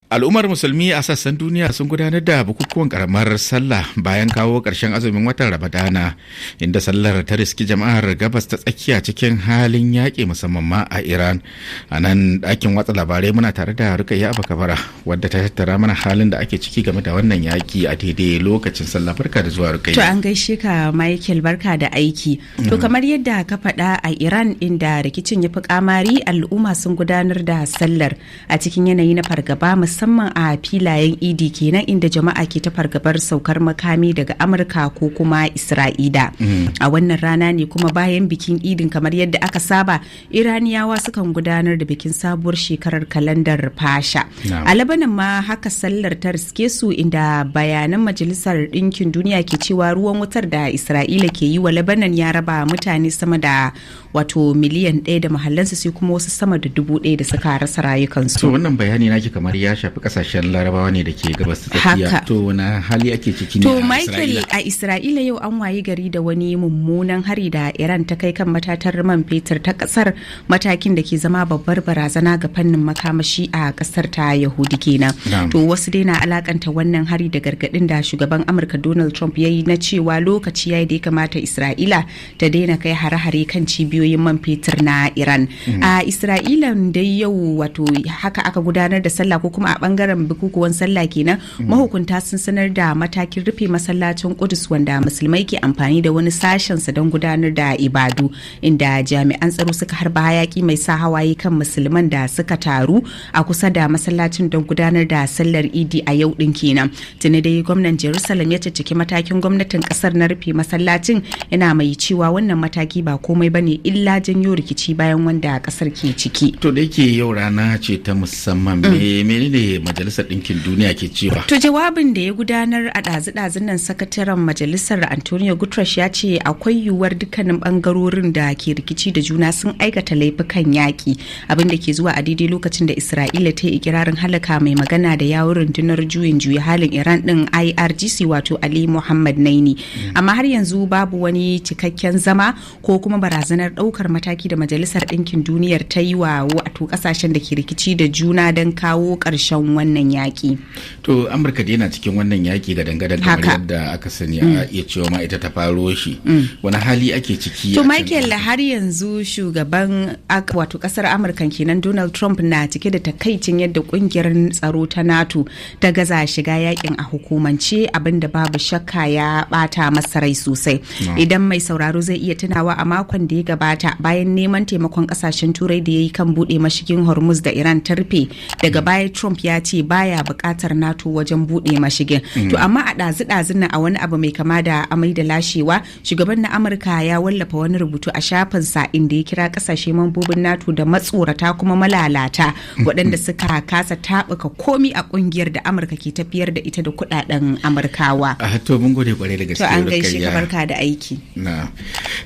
Al'ummar musulmi a sassan duniya sun gudanar da bukukuwan karamar sallah bayan kawo ƙarshen azumin watan Ramadana, inda sallar ta riski jama'ar gabas ta tsakiya cikin halin yaƙi musamman ma a Iran. A nan ɗakin watsa labarai muna tare da Rukayya Abakabara wadda ta tattara mana halin da ake ciki game da wannan yaƙi a daidai lokacin sallah. Barka da zuwa Rukayya. To an gaishe ka Michael, barka da aiki. To kamar yadda ka faɗa, a Iran inda rikicin ya fi kamari, al'umma sun gudanar da sallar a cikin yanayi na fargaba, musamman a filayen idi kenan, inda jama'a ke ta fargabar saukar makami daga Amurka ko kuma Isra'ila. A wannan rana ne kuma bayan bikin idin, kamar yadda aka saba, Iraniyawa sukan gudanar da bikin sabuwar shekarar kalandar Fasha. A Lebanon ma haka sallar ta riske su, inda bayanan Majalisar Ɗinkin Duniya ke cewa ruwan wutar da Isra'ila ke yi wa Lebanon ya raba mutane sama da miliyan 1 da mahallansu, sai kuma wasu sama da 1,000 da suka rasa rayukansu. To wannan bayani naki kamar ya shafi kasashen Larabawa ne da ke gabas ta tsakiya. To wani hali ake ciki ne a Isra'ila? To Michael, a Isra'ila yau an wayi gari da wani mummunan hari da Iran ta kai kan matatar man fetur ta kasar, matakin da ke zama babbar barazana ga fannin makamashi a kasar ta Yahudi kenan. To wasu dai na alakanta wannan hari da gargadin da shugaban Amurka Donald Trump ya yi na cewa lokaci yayi da ya kamata Isra'ila ta daina kai hare-hare kan cibiyoyin man fetur na Iran. A Isra'ila dai yau haka aka gudanar da sallah, ko kuma a bangaren bukukuwan sallah kenan, mahukunta sun sanar da matakin rufe masallacin Qudus, wanda musulmai ke amfani da wani sashen sa don gudanar da ibadu, inda jami'an tsaro suka harba hayaki mai sa hawaye kan musulman da suka taru a kusa da masallacin don gudanar da sallar idi a yau din kenan. Tuni dai gwamnan Jerusalem ya cicciki matakin gwamnatin kasar na rufe masallacin, yana mai cewa wannan mataki ba komai bane illa janyo rikici bayan wanda kasar ke ciki. To da yake yau rana ce ta musamman, menene Majalisar Ɗinkin Duniya ke cewa? To jawabin da ya gudanar a ɗazu-ɗazun nan, sakataren majalisar Antonio Guterres ya ce akwai yiwuwar dukkanin bangarorin da ke rikici da juna sun aikata laifukan yaƙi, abin da ke zuwa a daidai lokacin da Isra'ila ta yi ikirarin halaka mai magana da yawun rundunar juyin juya halin Iran din IRGC Ali Muhammad Naini. Amma har yanzu babu wani cikakken zama ko kuma barazanar ɗaukar mataki da Majalisar Ɗinkin Duniyar ta yi wa ƙasashen da ke rikici da juna don kawo ƙarshen wannan yaƙi. To Amurka dai yana cikin wannan yaƙi ga dangadan kamar yadda aka sani, a iya cewa ma ita ta faro shi. Wani hali ake ciki? To Michael, har yanzu shugaban ƙasar Amurka kenan Donald Trump na cike da takaicin yadda ƙungiyar tsaro ta NATO ta gaza shiga yaƙin a hukumance, abinda babu shakka ya ɓata masa rai sosai. Idan mai sauraro zai iya tunawa, a makon da ya gabata, bayan neman taimakon ƙasashen turai da ya yi kan buɗe mashigin Hormuz da Iran ta rufe, daga baya Trump ya ce baya buƙatar NATO wajen buɗe mashigin. To amma a ɗazu-ɗazun nan, a wani abu mai kama da amai da lashewa, shugaban na Amurka ya wallafa wani rubutu a shafinsa inda ya kira ƙasashe mambobin NATO da matsorata kuma malalata, waɗanda suka kasa taɓuka komi a ƙungiyar da Amurka ke tafiyar da ita da kuɗaɗen Amurkawa. To mun gode kwarai da gaske. To an gaishe ka, barka da aiki.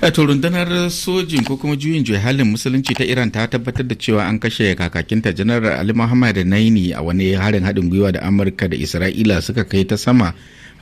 To rundunar sojin ko kuma juyin juya halin musulunci ta Iran ta tabbatar da cewa an kashe kakakinta Janar Ali Muhammad Naini a wani harin haɗin gwiwa da Amurka da Isra'ila suka kai ta sama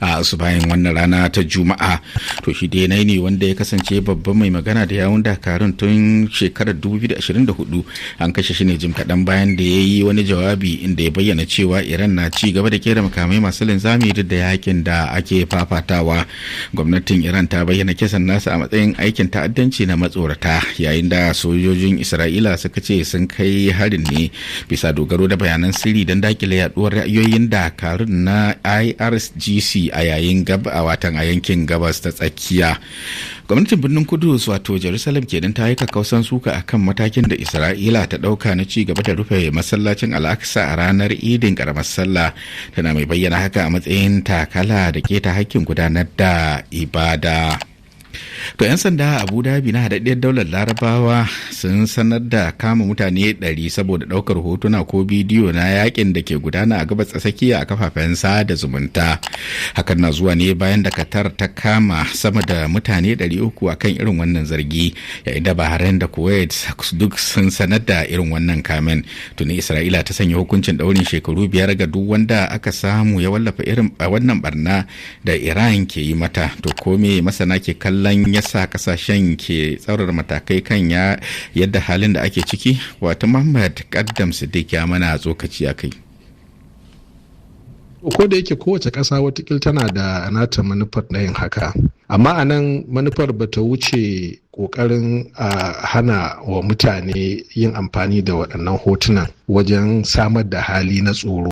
a su bayan wannan rana ta Juma'a. To shi dai Naini, wanda ya kasance babban mai magana da yawun dakarun tun shekarar 2024, an kashe shi ne jim kaɗan bayan da ya yi wani jawabi inda ya bayyana cewa Iran na ci gaba da kera makamai masu linzami duk da yakin da ake fafatawa. Gwamnatin Iran ta bayyana kisan nasa a matsayin aikin ta'addanci na matsorata, yayin da sojojin Isra'ila suka ce sun kai harin ne bisa dogaro da bayanan sirri don dakile yaduwar ra'ayoyin dakarun na IRGC a yayin a yankin gabas ta tsakiya. Gwamnatin birnin Kudus Jerusalem kenan ta yi kakkausan suka akan matakin da Isra'ila ta dauka na ci gaba da rufe masallacin Al-Aqsa a ranar Idin karamar sallah, tana mai bayyana haka a matsayin takala da keta hakkin gudanar da ibada. To 'yan sanda a Abu Dhabi na haɗaɗɗiyar daular Larabawa sun sanar da kama mutane 100 saboda ɗaukar hotuna ko bidiyo na yakin da ke gudana a gabas tsakiya a kafafen sada zumunta. Hakan na zuwa ne bayan da Qatar ta kama sama da mutane 300 akan irin wannan zargi, yayin da Bahrain da Kuwait duk sun sanar da irin wannan kamen. Tuni Isra'ila ta sanya hukuncin ɗaurin shekaru 5 ga duk wanda aka samu ya wallafa irin wannan barna da Iran ke yi mata. To kome masana ke kallon yasa kasashen ke tsaurar matakai kan yadda halin da ake ciki? Wata Muhammad Kaddam Siddiq ya mana tsokaci a kai. Ko da yake kowace ƙasa watakil tana da nata manufar na yin haka, amma a nan manufar ba ta wuce ƙoƙarin hana wa mutane yin amfani da waɗannan hotunan wajen samar da hali na tsoro.